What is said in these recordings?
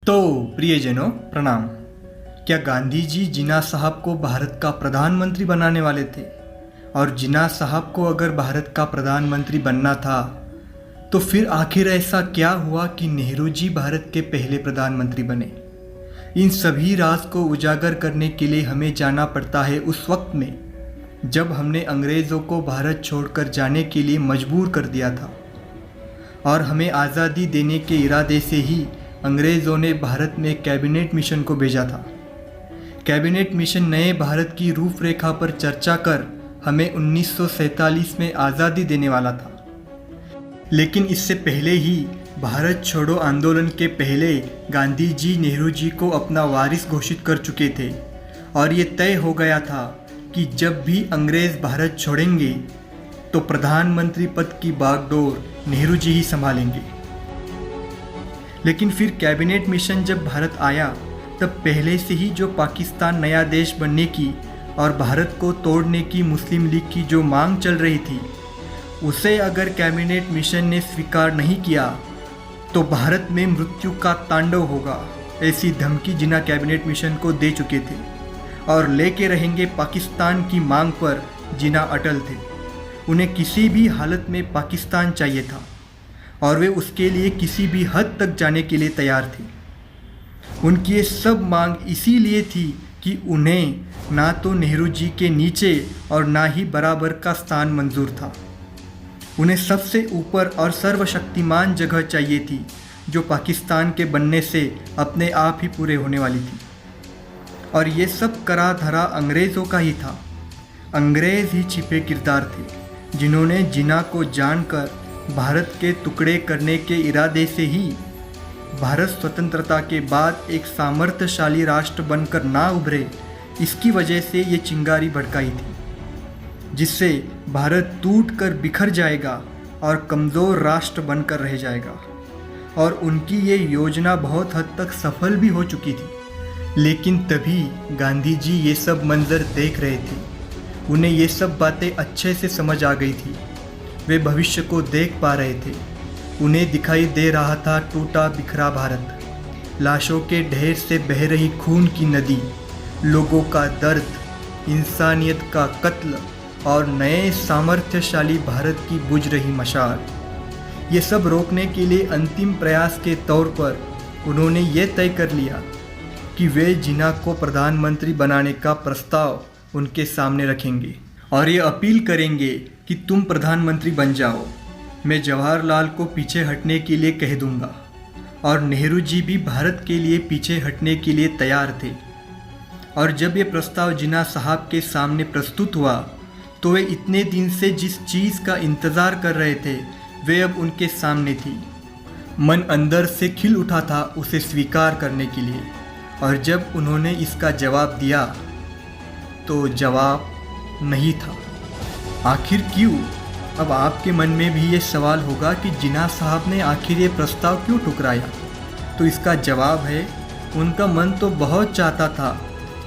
तो प्रियजनों प्रणाम। क्या गांधी जी जिन्ना साहब को भारत का प्रधानमंत्री बनाने वाले थे? और जिन्ना साहब को अगर भारत का प्रधानमंत्री बनना था तो फिर आखिर ऐसा क्या हुआ कि नेहरू जी भारत के पहले प्रधानमंत्री बने? इन सभी राज को उजागर करने के लिए हमें जाना पड़ता है उस वक्त में जब हमने अंग्रेज़ों को भारत छोड़कर जाने के लिए मजबूर कर दिया था और हमें आज़ादी देने के इरादे से ही अंग्रेज़ों ने भारत में कैबिनेट मिशन को भेजा था। कैबिनेट मिशन नए भारत की रूपरेखा पर चर्चा कर हमें 1947 में आज़ादी देने वाला था। लेकिन इससे पहले ही भारत छोड़ो आंदोलन के पहले गांधी जी नेहरू जी को अपना वारिस घोषित कर चुके थे और ये तय हो गया था कि जब भी अंग्रेज़ भारत छोड़ेंगे तो प्रधानमंत्री पद की बागडोर नेहरू जी ही संभालेंगे। लेकिन फिर कैबिनेट मिशन जब भारत आया तब पहले से ही जो पाकिस्तान नया देश बनने की और भारत को तोड़ने की मुस्लिम लीग की जो मांग चल रही थी उसे अगर कैबिनेट मिशन ने स्वीकार नहीं किया तो भारत में मृत्यु का तांडव होगा, ऐसी धमकी जिन्ना कैबिनेट मिशन को दे चुके थे और लेके रहेंगे पाकिस्तान की मांग पर जिन्ना अटल थे। उन्हें किसी भी हालत में पाकिस्तान चाहिए था और वे उसके लिए किसी भी हद तक जाने के लिए तैयार थे। उनकी ये सब मांग इसीलिए थी कि उन्हें ना तो नेहरू जी के नीचे और ना ही बराबर का स्थान मंजूर था। उन्हें सबसे ऊपर और सर्वशक्तिमान जगह चाहिए थी जो पाकिस्तान के बनने से अपने आप ही पूरे होने वाली थी। और ये सब करा धरा अंग्रेज़ों का ही था। अंग्रेज़ ही छिपे किरदार थे जिन्होंने जिन्ना को जानकर भारत के टुकड़े करने के इरादे से ही भारत स्वतंत्रता के बाद एक सामर्थ्यशाली राष्ट्र बनकर ना उभरे, इसकी वजह से ये चिंगारी भड़काई थी जिससे भारत टूट कर बिखर जाएगा और कमज़ोर राष्ट्र बनकर रह जाएगा। और उनकी ये योजना बहुत हद तक सफल भी हो चुकी थी। लेकिन तभी गांधी जी ये सब मंजर देख रहे थे। उन्हें ये सब बातें अच्छे से समझ आ गई थी। वे भविष्य को देख पा रहे थे। उन्हें दिखाई दे रहा था टूटा बिखरा भारत, लाशों के ढेर से बह रही खून की नदी, लोगों का दर्द, इंसानियत का कत्ल और नए सामर्थ्यशाली भारत की बुझ रही मशाल। ये सब रोकने के लिए अंतिम प्रयास के तौर पर उन्होंने ये तय कर लिया कि वे जिन्ना को प्रधानमंत्री बनाने का प्रस्ताव उनके सामने रखेंगे और ये अपील करेंगे कि तुम प्रधानमंत्री बन जाओ। मैं जवाहरलाल को पीछे हटने के लिए कह दूंगा। और नेहरू जी भी भारत के लिए पीछे हटने के लिए तैयार थे। और जब ये प्रस्ताव जिन्ना साहब के सामने प्रस्तुत हुआ तो वे इतने दिन से जिस चीज़ का इंतज़ार कर रहे थे वे अब उनके सामने थी। मन अंदर से खिल उठा था उसे स्वीकार करने के लिए। और जब उन्होंने इसका जवाब दिया तो जवाब नहीं था। आखिर क्यों? अब आपके मन में भी ये सवाल होगा कि जिन्ना साहब ने आखिर ये प्रस्ताव क्यों ठुकराया? तो इसका जवाब है, उनका मन तो बहुत चाहता था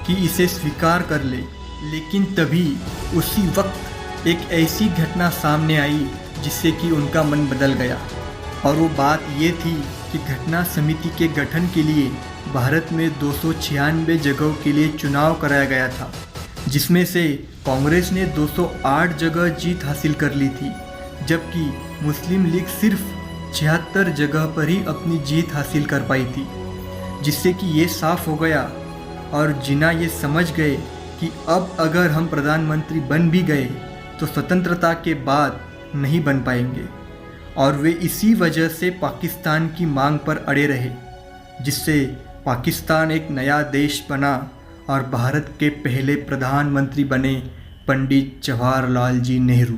कि इसे स्वीकार कर ले, लेकिन तभी उसी वक्त एक ऐसी घटना सामने आई जिससे कि उनका मन बदल गया। और वो बात ये थी कि घटना समिति के गठन के लिए भारत में 296 जगहों के लिए चुनाव कराया गया था, जिसमें से कांग्रेस ने 208 जगह जीत हासिल कर ली थी, जबकि मुस्लिम लीग सिर्फ 76 जगह पर ही अपनी जीत हासिल कर पाई थी। जिससे कि ये साफ हो गया और जिन्ना ये समझ गए कि अब अगर हम प्रधानमंत्री बन भी गए तो स्वतंत्रता के बाद नहीं बन पाएंगे। और वे इसी वजह से पाकिस्तान की मांग पर अड़े रहे, जिससे पाकिस्तान एक नया देश बना और भारत के पहले प्रधानमंत्री बने पंडित जवाहरलाल जी नेहरू।